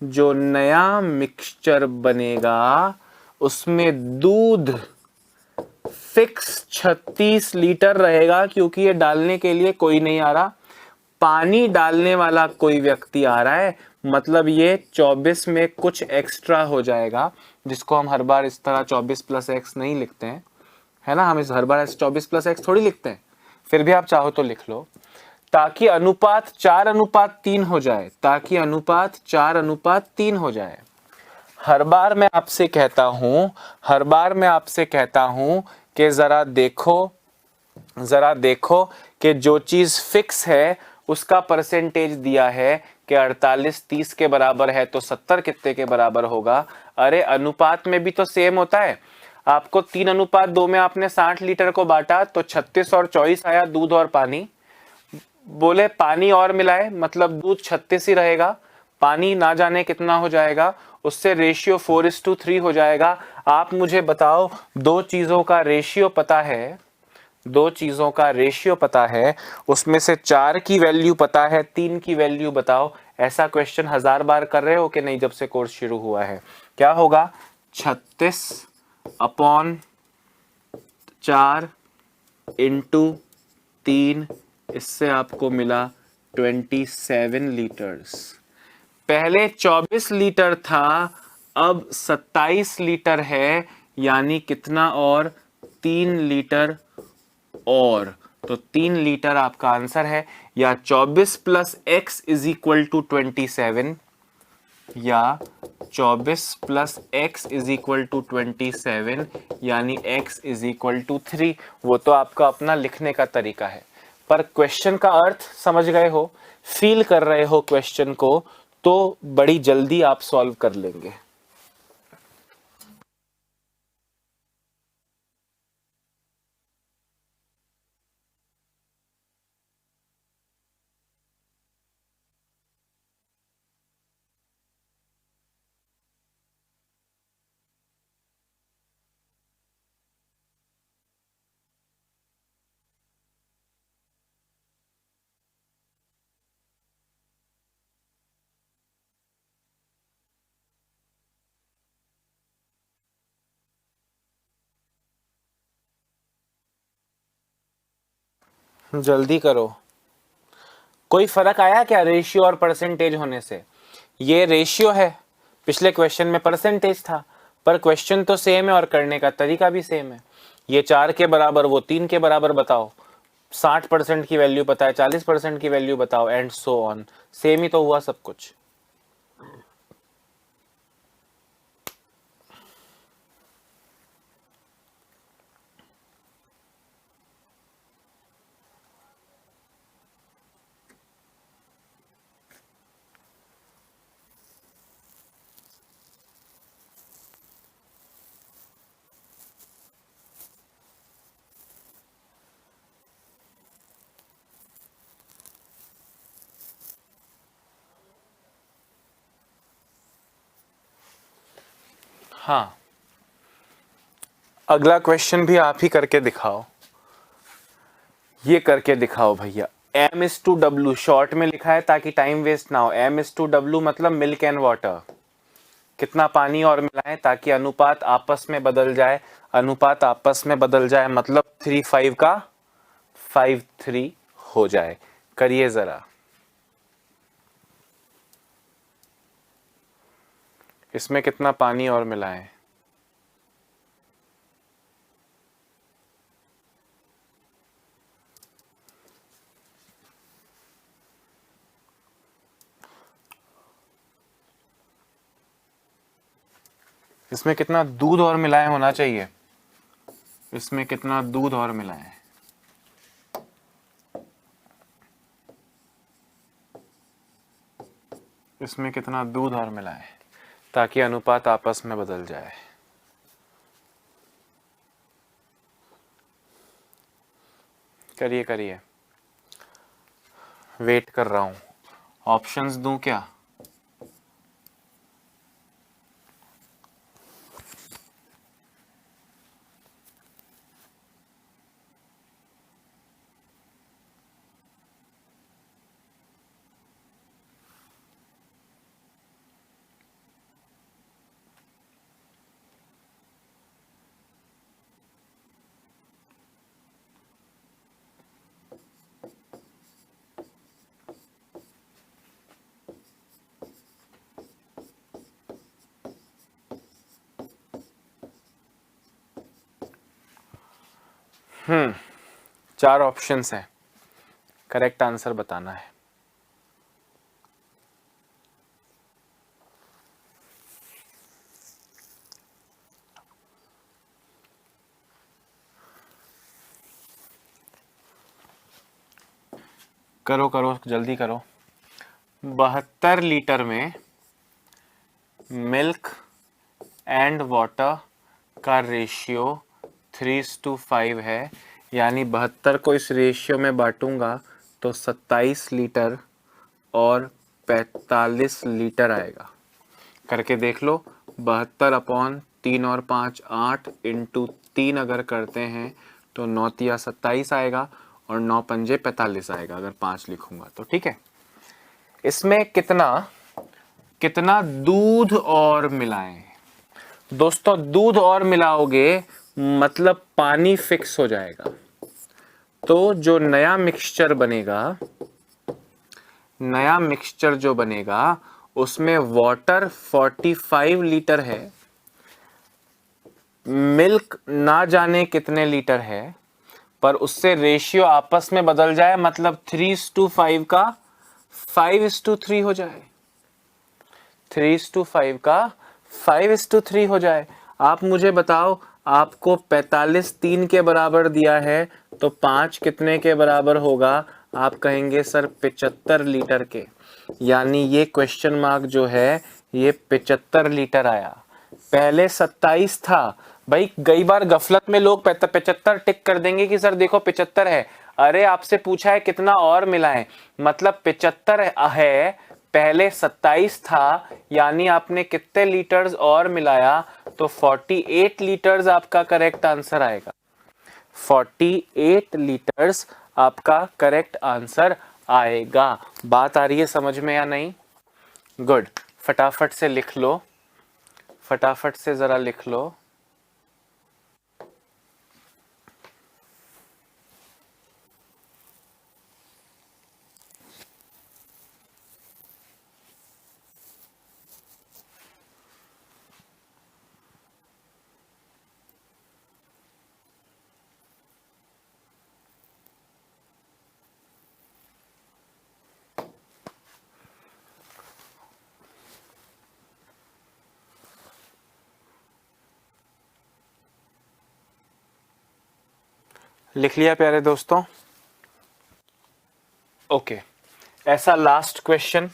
जो नया मिक्सचर बनेगा उसमें दूध फिक्स 36 लीटर रहेगा, क्योंकि ये डालने के लिए कोई नहीं आ रहा, पानी डालने वाला कोई व्यक्ति आ रहा है, मतलब ये 24 में कुछ एक्स्ट्रा हो जाएगा, जिसको हम हर बार इस तरह 24 + x नहीं लिखते हैं, है ना। हम इस हर बार ऐसे 24 + x थोड़ी लिखते हैं, फिर भी आप चाहो तो लिख लो, ताकि अनुपात 4:3 हो जाए, ताकि अनुपात 4:3 हो जाए। हर बार मैं आपसे कहता हूं कि जरा देखो कि जो चीज फिक्स है उसका परसेंटेज दिया है कि 48 30 के बराबर है, तो 70 कितने के बराबर होगा। अरे अनुपात में भी तो सेम होता है। आपको 3:2 में आपने 60 लीटर को बांटा तो 36 और 24 आया, दूध और पानी। बोले पानी और मिलाए मतलब दूध 36 ही रहेगा, पानी ना जाने कितना हो जाएगा, उससे रेशियो 4:3 हो जाएगा। आप मुझे बताओ, दो चीजों का रेशियो पता है, उसमें से 4 की वैल्यू पता है, 3 की वैल्यू बताओ। ऐसा क्वेश्चन 1000 बार कर रहे हो कि नहीं जब से कोर्स शुरू हुआ है? क्या होगा? 36/4 इंटू 3, इससे आपको मिला 27 लीटर्स। पहले 24 लीटर था, अब 27 लीटर है, यानी कितना और 3 लीटर और, तो 3 लीटर आपका आंसर है। या 24 plus x is equal to 27, या 24 plus x is equal to 27, यानी x इज इक्वल टू 3। वो तो आपका अपना लिखने का तरीका है, पर क्वेश्चन का अर्थ समझ गए हो, फील कर रहे हो क्वेश्चन को, तो बड़ी जल्दी आप सॉल्व कर लेंगे। जल्दी करो। कोई फर्क आया क्या रेशियो और परसेंटेज होने से? ये रेशियो है, पिछले क्वेश्चन में परसेंटेज था, पर क्वेश्चन तो सेम है और करने का तरीका भी सेम है। ये 4 के बराबर, वो 3 के बराबर बताओ, 60% की वैल्यू पता है, 40% की वैल्यू बताओ, एंड सो ऑन। सेम ही तो हुआ सब कुछ। हाँ, अगला क्वेश्चन भी आप ही करके दिखाओ। ये करके दिखाओ भैया। M/W शॉर्ट में लिखा है ताकि टाइम वेस्ट ना हो। M/W मतलब मिल्क एंड वाटर। कितना पानी और मिलाएं ताकि अनुपात आपस में बदल जाए। अनुपात आपस में बदल जाए मतलब 3:5 का 5:3 हो जाए। करिए जरा। इसमें कितना पानी और मिलाएं? इसमें कितना दूध और मिलाएं होना चाहिए। इसमें कितना दूध और मिलाएं? इसमें कितना दूध और मिलाएं ताकि अनुपात आपस में बदल जाए। करिए करिए, वेट कर रहा हूं। ऑप्शंस दूं क्या? चार ऑप्शंस हैं, करेक्ट आंसर बताना है। करो करो जल्दी करो। 72 लीटर में मिल्क एंड वाटर का रेशियो 3:5 है, यानी 72 को इस रेशियो में बांटूंगा तो 27 लीटर और 45 लीटर आएगा। करके देख लो। 72/3 और 5 8 इंटू 3 अगर करते हैं तो 9 27 आएगा और 9 पंजे 45 आएगा अगर 5 लिखूंगा तो। ठीक है, इसमें कितना कितना दूध और मिलाएं? दोस्तों दूध और मिलाओगे मतलब पानी फिक्स हो जाएगा, तो जो नया मिक्सचर बनेगा, नया मिक्सचर जो बनेगा उसमें वाटर 45 लीटर है, मिल्क ना जाने कितने लीटर है, पर उससे रेशियो आपस में बदल जाए, मतलब 3:5 का 5:3 हो जाए, 3:5 का 5:3 हो जाए। आप मुझे बताओ, आपको 45 3 के बराबर दिया है, तो 5 कितने के बराबर होगा? आप कहेंगे सर 75 लीटर के, यानी ये क्वेश्चन मार्क जो है ये 75 लीटर आया। पहले 27 था भाई। कई बार गफलत में लोग 75 टिक कर देंगे कि सर देखो 75 है। अरे आपसे पूछा है कितना और मिला है, मतलब 75 है, पहले 27 था, यानी आपने कितने लीटर्स और मिलाया? तो 48 लीटर्स आपका करेक्ट आंसर आएगा। 48 लीटर्स आपका करेक्ट आंसर आएगा। बात आ रही है समझ में या नहीं? गुड। फटाफट से लिख लो, फटाफट से जरा लिख लो। लिख लिया प्यारे दोस्तों? ओके, ऐसा लास्ट क्वेश्चन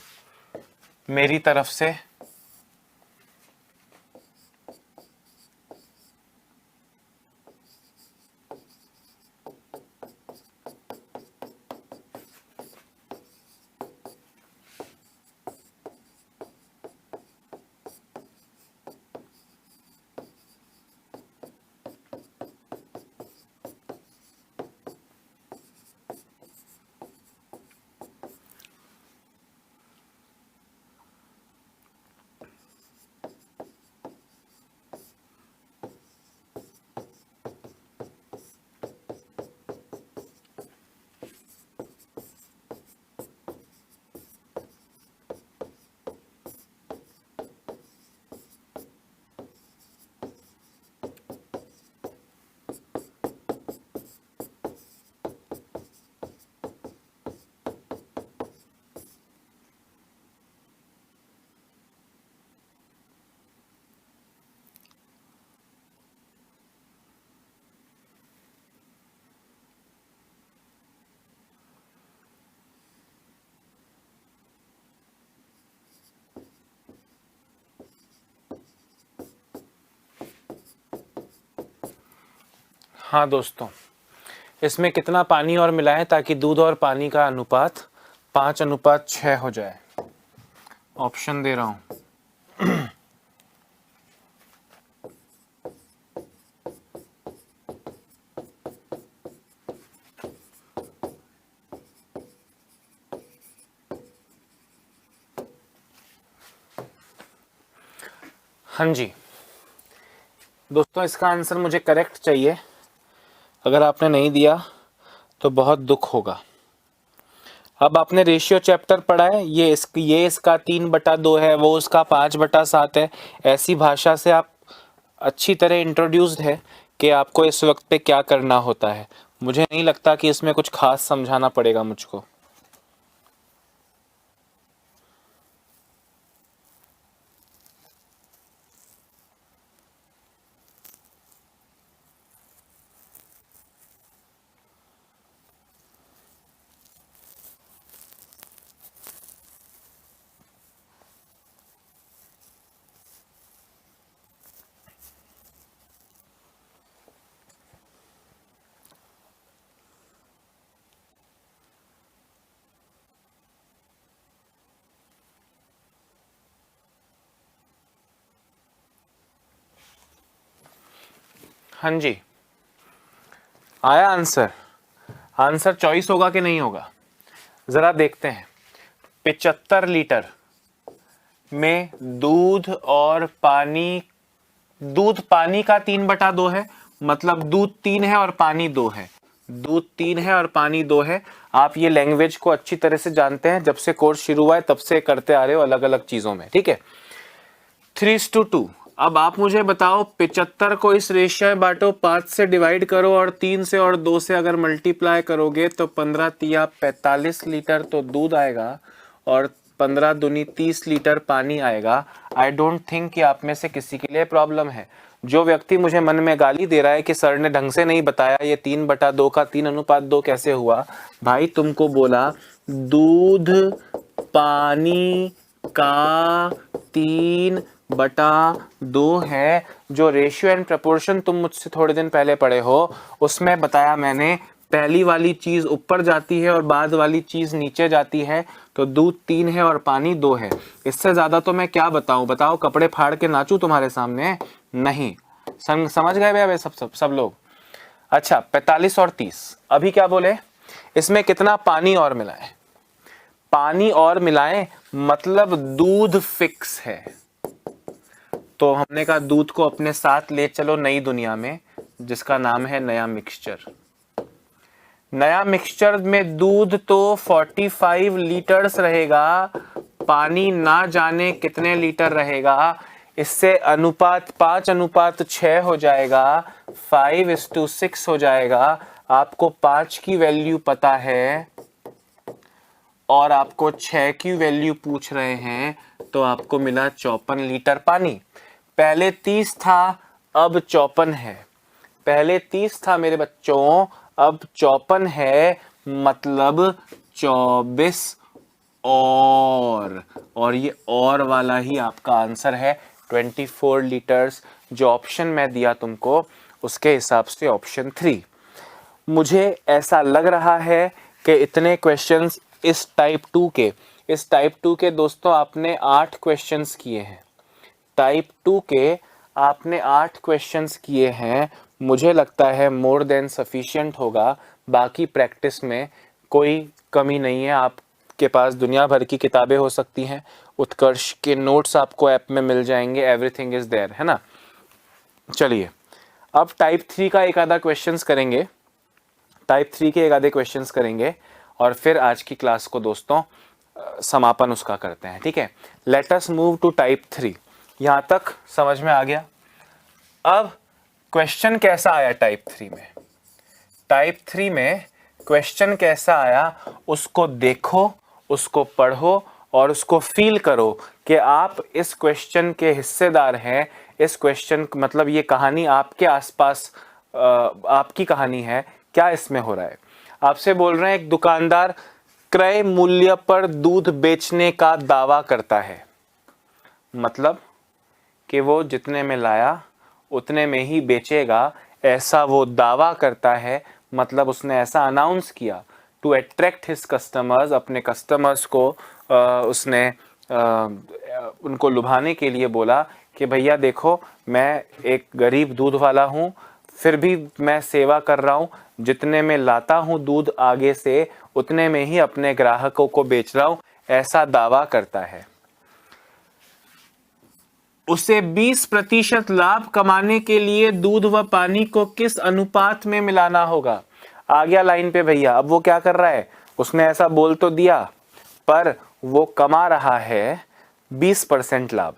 मेरी तरफ से। हाँ दोस्तों, इसमें कितना पानी और मिला है ताकि दूध और पानी का अनुपात 5:6 हो जाए? ऑप्शन दे रहा हूं। हाँ जी दोस्तों, इसका आंसर मुझे करेक्ट चाहिए। अगर आपने नहीं दिया तो बहुत दुख होगा। अब आपने रेशियो चैप्टर पढ़ा है, ये इसका 3/2 है, वो उसका 5/7 है। ऐसी भाषा से आप अच्छी तरह इंट्रोड्यूस्ड है कि आपको इस वक्त पे क्या करना होता है। मुझे नहीं लगता कि इसमें कुछ खास समझाना पड़ेगा मुझको। हाँ जी, आया आंसर? आंसर चॉइस होगा कि नहीं होगा, जरा देखते हैं। 75 लीटर में दूध और पानी, दूध पानी का 3/2 है, मतलब दूध 3 है और पानी 2 है। दूध 3 है और पानी 2 है। आप ये लैंग्वेज को अच्छी तरह से जानते हैं, जब से कोर्स शुरू हुआ है तब से करते आ रहे हो अलग अलग चीजों में, ठीक है। 3:2। अब आप मुझे बताओ 75 को इस रेशियो में बांटो, 5 से डिवाइड करो और 3 से और 2 से अगर मल्टीप्लाई करोगे तो 15 तिया 45 लीटर तो दूध आएगा और 15 दूनी 30 लीटर पानी आएगा। आई डोंट थिंक कि आप में से किसी के लिए प्रॉब्लम है। जो व्यक्ति मुझे मन में गाली दे रहा है कि सर ने ढंग से नहीं बताया ये 3/2 का 3:2 कैसे हुआ, भाई तुमको बोला दूध पानी का 3/2 है। जो रेशियो एंड प्रपोर्शन तुम मुझसे थोड़े दिन पहले पढ़े हो उसमें बताया मैंने, पहली वाली चीज ऊपर जाती है और बाद वाली चीज नीचे जाती है। तो दूध 3 है और पानी 2 है। इससे ज्यादा तो मैं क्या बताऊं, बताओ कपड़े फाड़ के नाचूं तुम्हारे सामने? नहीं। समझ गए भैया सब लोग? अच्छा 45 और 30, अभी क्या बोले, इसमें कितना पानी और मिलाएं? पानी और मिलाएं मतलब दूध फिक्स है। तो हमने कहा दूध को अपने साथ ले चलो नई दुनिया में, जिसका नाम है नया मिक्सचर। नया मिक्सचर में दूध तो 45 लीटर्स रहेगा, पानी ना जाने कितने लीटर रहेगा। इससे अनुपात 5:6 हो जाएगा, 5:6 हो जाएगा। आपको 5 की वैल्यू पता है और आपको 6 की वैल्यू पूछ रहे हैं, तो आपको मिला 54 लीटर पानी। पहले 30 था, अब 54 है। पहले 30 था मेरे बच्चों, अब 54 है, मतलब 24 और ये और वाला ही आपका आंसर है 24 लीटर्स। जो ऑप्शन मैं दिया तुमको उसके हिसाब से ऑप्शन 3। मुझे ऐसा लग रहा है कि इतने क्वेश्चंस इस टाइप 2 के दोस्तों आपने 8 क्वेश्चंस किए हैं। टाइप 2 के आपने 8 क्वेश्चंस किए हैं। मुझे लगता है मोर देन सफिशिएंट होगा। बाकी प्रैक्टिस में कोई कमी नहीं है। आपके पास दुनिया भर की किताबें हो सकती हैं, उत्कर्ष के नोट्स आपको ऐप में मिल जाएंगे, एवरीथिंग इज देयर, है ना। चलिए अब टाइप 3 का एक आधा क्वेश्चंस करेंगे, टाइप 3 के एक आधे क्वेश्चंस करेंगे और फिर आज की क्लास को दोस्तों समापन उसका करते हैं, ठीक है। Let us move to type 3। यहां तक समझ में आ गया। अब क्वेश्चन कैसा आया टाइप 3 में? टाइप 3 में क्वेश्चन कैसा आया उसको देखो, उसको पढ़ो और उसको फील करो कि आप इस क्वेश्चन के हिस्सेदार हैं। इस क्वेश्चन मतलब ये कहानी आपके आसपास आपकी कहानी है। क्या इसमें हो रहा है? आपसे बोल रहे हैं एक दुकानदार क्रय मूल्य पर दूध बेचने का दावा करता है, मतलब कि वो जितने में लाया उतने में ही बेचेगा, ऐसा वो दावा करता है। मतलब उसने ऐसा अनाउंस किया टू अट्रैक्ट हिज कस्टमर्स। अपने कस्टमर्स को उसने उनको लुभाने के लिए बोला कि भैया देखो मैं एक गरीब दूध वाला हूँ, फिर भी मैं सेवा कर रहा हूँ, जितने में लाता हूँ दूध आगे से उतने में ही अपने ग्राहकों को बेच रहा हूँ, ऐसा दावा करता है। उसे 20% लाभ कमाने के लिए दूध व पानी को किस अनुपात में मिलाना होगा? आ गया लाइन पे भैया। अब वो क्या कर रहा है, उसने ऐसा बोल तो दिया पर वो कमा रहा है 20% लाभ।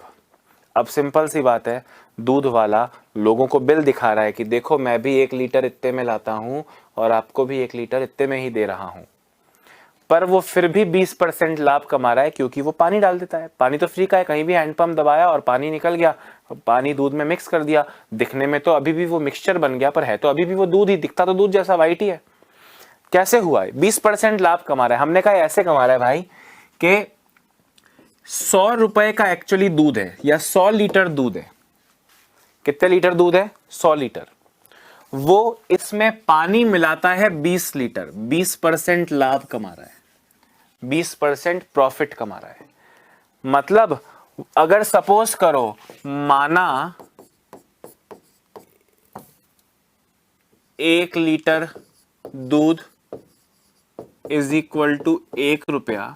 अब सिंपल सी बात है, दूध वाला लोगों को बिल दिखा रहा है कि देखो मैं भी 1 लीटर इतने में लाता हूं और आपको भी 1 लीटर इतने में ही दे रहा हूं, पर वो फिर भी 20% लाभ कमा रहा है क्योंकि वो पानी डाल देता है। पानी तो फ्री का है, कहीं भी हैंड पंप दबाया और पानी निकल गया, पानी दूध में मिक्स कर दिया। दिखने में तो अभी भी वो मिक्सचर बन गया, पर है तो अभी भी वो दूध ही, दिखता तो दूध जैसा वाइट ही है। कैसे हुआ है? 20% लाभ कमा रहा है। हमने कहा ऐसे कमा रहा है भाई कि 100 रुपए का एक्चुअली दूध है या 100 लीटर दूध है। कितने लीटर दूध है? 100 लीटर। वो इसमें पानी मिलाता है 20 लीटर। 20% लाभ कमा रहा है, 20% प्रॉफिट कमा रहा है। मतलब अगर सपोज करो, माना 1 लीटर दूध इज इक्वल टू 1 रुपया,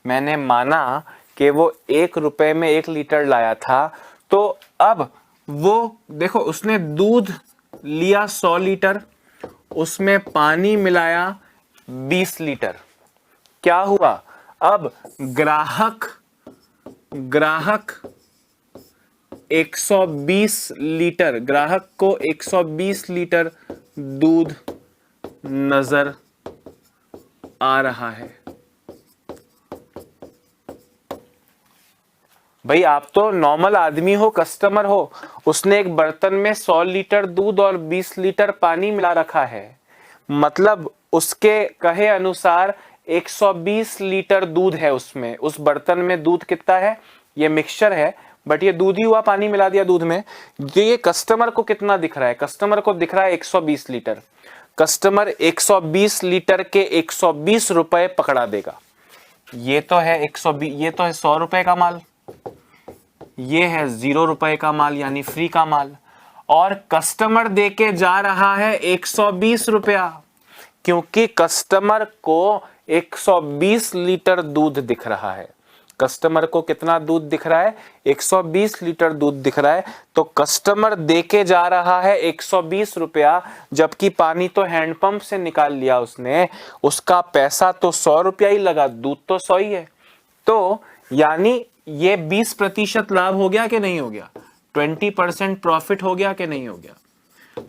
मैंने माना कि वो 1 रुपए में 1 लीटर लाया था, तो अब वो देखो उसने दूध लिया 100 लीटर, उसमें पानी मिलाया 20 लीटर। क्या हुआ, अब ग्राहक 120 लीटर, ग्राहक को 120 लीटर दूध नजर आ रहा है। भाई आप तो नॉर्मल आदमी हो, कस्टमर हो, उसने एक बर्तन में 100 लीटर दूध और 20 लीटर पानी मिला रखा है, मतलब उसके कहे अनुसार 120 लीटर दूध है उसमें। उस बर्तन में दूध कितना है, ये मिक्सचर है बट ये दूध ही हुआ, पानी मिला दिया दूध में। ये कस्टमर को कितना दिख रहा है, कस्टमर को दिख रहा है 120 लीटर। कस्टमर 120 लीटर के 120 रुपए पकड़ा देगा। ये तो है 120, ये तो है 100 रुपए का माल, ये है 0 रुपए का माल यानी फ्री का माल, और कस्टमर देके जा रहा है 120 रुपया, क्योंकि कस्टमर को 120 लीटर दूध दिख रहा है। कस्टमर को कितना दूध दिख रहा है, 120 लीटर दूध दिख रहा है, तो कस्टमर देके जा रहा है 120 रुपया, जबकि पानी तो हैंडपंप से निकाल लिया उसने, उसका पैसा तो 100 रुपया ही लगा, दूध तो 100 ही है। तो यानी ये 20% लाभ हो गया कि नहीं हो गया, 20% प्रॉफिट हो गया कि नहीं हो गया।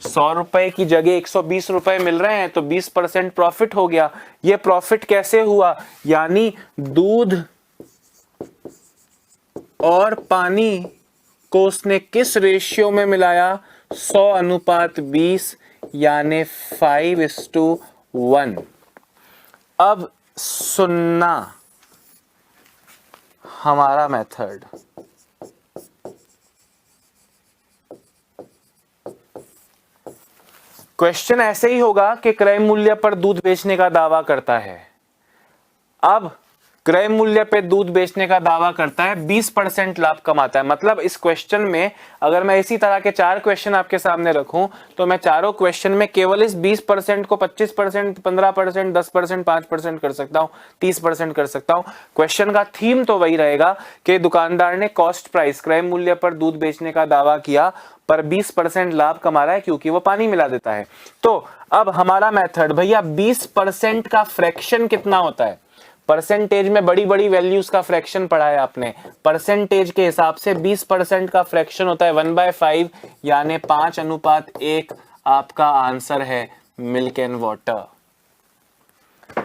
100 रुपए की जगह 120 रुपए मिल रहे हैं तो 20% प्रॉफिट हो गया। ये प्रॉफिट कैसे हुआ, यानी दूध और पानी को उसने किस रेशियो में मिलाया, 100:20 यानी 5:1। अब सुनना हमारा मेथड, क्वेश्चन ऐसे ही होगा कि क्रय मूल्य पर दूध बेचने का दावा करता है। अब क्रय मूल्य पे दूध बेचने का दावा करता है, 20% लाभ कमाता है। मतलब इस क्वेश्चन में अगर मैं इसी तरह के 4 क्वेश्चन आपके सामने रखूं तो मैं चारों क्वेश्चन में केवल इस 20% को 25%, 15%, 10%, 5% कर सकता हूं, 30% कर सकता हूं। क्वेश्चन का थीम तो वही रहेगा कि दुकानदार ने कॉस्ट प्राइस, क्रय मूल्य पर दूध बेचने का दावा किया पर 20% लाभ कमा रहा है क्योंकि वो पानी मिला देता है। तो अब हमारा मेथड, भैया 20% का फ्रैक्शन कितना होता है, परसेंटेज में बड़ी बड़ी वैल्यूज का फ्रैक्शन पढ़ा है आपने, परसेंटेज के हिसाब से 20% का फ्रैक्शन होता है 1/5 यानी 5:1। आपका आंसर है मिल्क एंड वाटर।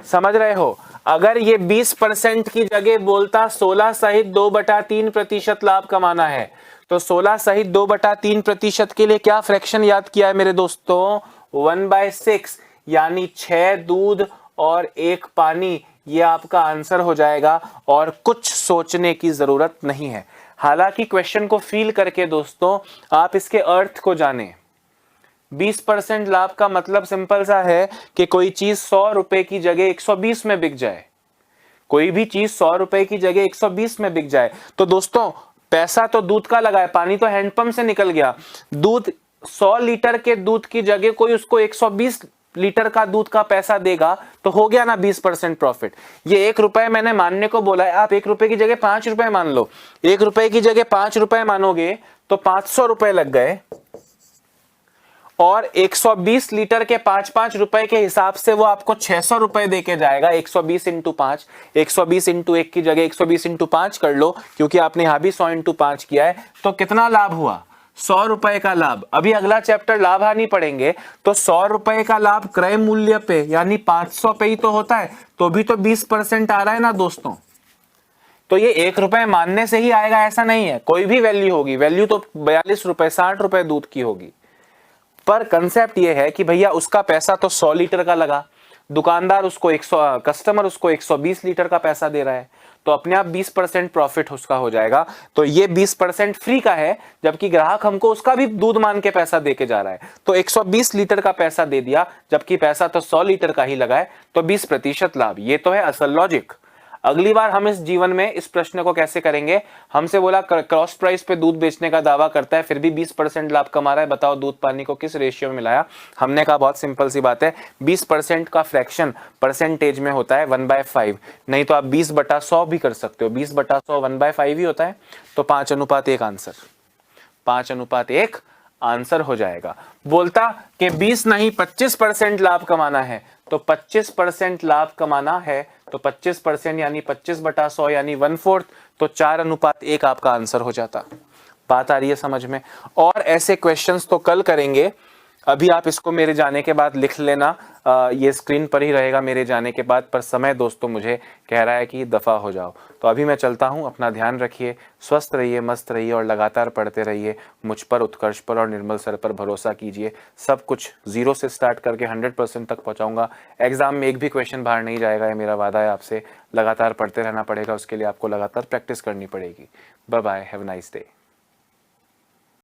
समझ रहे हो, अगर ये 20% की जगह बोलता 16 सहित 2/3% लाभ कमाना है, तो 16 सहित 2/3% के लिए क्या फ्रैक्शन याद किया है मेरे दोस्तों, 1/6 यानी 6 दूध और 1 पानी। ये आपका आंसर हो जाएगा और कुछ सोचने की जरूरत नहीं है। हालांकि क्वेश्चन को फील करके दोस्तों आप इसके अर्थ को जानें। 20% लाभ का मतलब सिंपल सा है कि कोई चीज 100 रुपए की जगह 120 में बिक जाए, कोई भी चीज 100 रुपए की जगह 120 में बिक जाए। तो दोस्तों पैसा तो दूध का लगा है, पानी तो हैंडपंप से निकल गया। दूध 100 लीटर के दूध की जगह कोई उसको 120 लीटर का दूध का पैसा देगा, तो हो गया ना 20% प्रॉफिट। ये 1 रुपए मैंने मानने को बोला है, आप 1 रुपए की जगह 5 रुपए मान लो। 1 रुपए की जगह 5 रुपए मानोगे तो 500 रुपए लग गए, और 120 लीटर के 5-5 रुपए के हिसाब से वो आपको 600 रुपए देके जाएगा। 120 इंटू 5, 120 इंटू 1 की जगह 120 इंटू 5 कर लो, क्योंकि आपने यहां भी 100 इंटू 5 किया है। तो कितना लाभ हुआ, 100 रुपए का लाभ। अभी अगला चैप्टर लाभ हानि पढ़ेंगे, तो 100 रुपए का लाभ क्रय मूल्य पे यानी 500 पे ही तो होता है, तो भी तो 20% आ रहा है ना दोस्तों। तो ये 1 रुपए मानने से ही आएगा ऐसा नहीं है, कोई भी वैल्यू होगी, वैल्यू तो 42 रुपए 60 रुपए दूध की होगी। पर कंसेप्ट ये है कि भैया उसका पैसा तो 100 लीटर का लगा, दुकानदार उसको कस्टमर उसको 120 लीटर का पैसा दे रहा है, तो अपने आप 20% प्रॉफिट उसका हो जाएगा। तो ये 20% फ्री का है, जबकि ग्राहक हमको उसका भी दूध मान के पैसा देके जा रहा है। तो 120 लीटर का पैसा दे दिया, जबकि पैसा तो 100 लीटर का ही लगा है, तो 20% लाभ। ये तो है असल लॉजिक। अगली बार हम इस जीवन में इस प्रश्न को कैसे करेंगे, हमसे बोला क्रॉस प्राइस पे दूध बेचने का दावा करता है, फिर भी 20% लाभ कमा रहा है, बताओ दूध पानी को किस रेशियो में मिलाया। हमने कहा बहुत सिंपल सी बात है, 20% का फ्रैक्शन परसेंटेज में होता है 1/5, नहीं तो आप 20/100 भी कर सकते हो। 20/100 1/5 ही होता है, तो 5:1 आंसर, 5:1 आंसर हो जाएगा। बोलता कि 20 नहीं 25% लाभ कमाना है, तो 25% लाभ कमाना है तो 25% यानी 25/100 यानी 1/4, तो 4:1 आपका आंसर हो जाता। बात आ रही है समझ में? और ऐसे क्वेश्चंस तो कल करेंगे, अभी आप इसको मेरे जाने के बाद लिख लेना, ये स्क्रीन पर ही रहेगा मेरे जाने के बाद, पर समय दोस्तों मुझे कह रहा है कि दफ़ा हो जाओ। तो अभी मैं चलता हूँ, अपना ध्यान रखिए, स्वस्थ रहिए, मस्त रहिए और लगातार पढ़ते रहिए। मुझ पर, उत्कर्ष पर और निर्मल सर पर भरोसा कीजिए। सब कुछ 0 से स्टार्ट करके 100% तक पहुँचाऊँगा। एग्जाम में एक भी क्वेश्चन बाहर नहीं जाएगा, ये मेरा वादा है आपसे। लगातार पढ़ते रहना पड़ेगा, उसके लिए आपको लगातार प्रैक्टिस करनी पड़ेगी। Bye bye, have a nice day.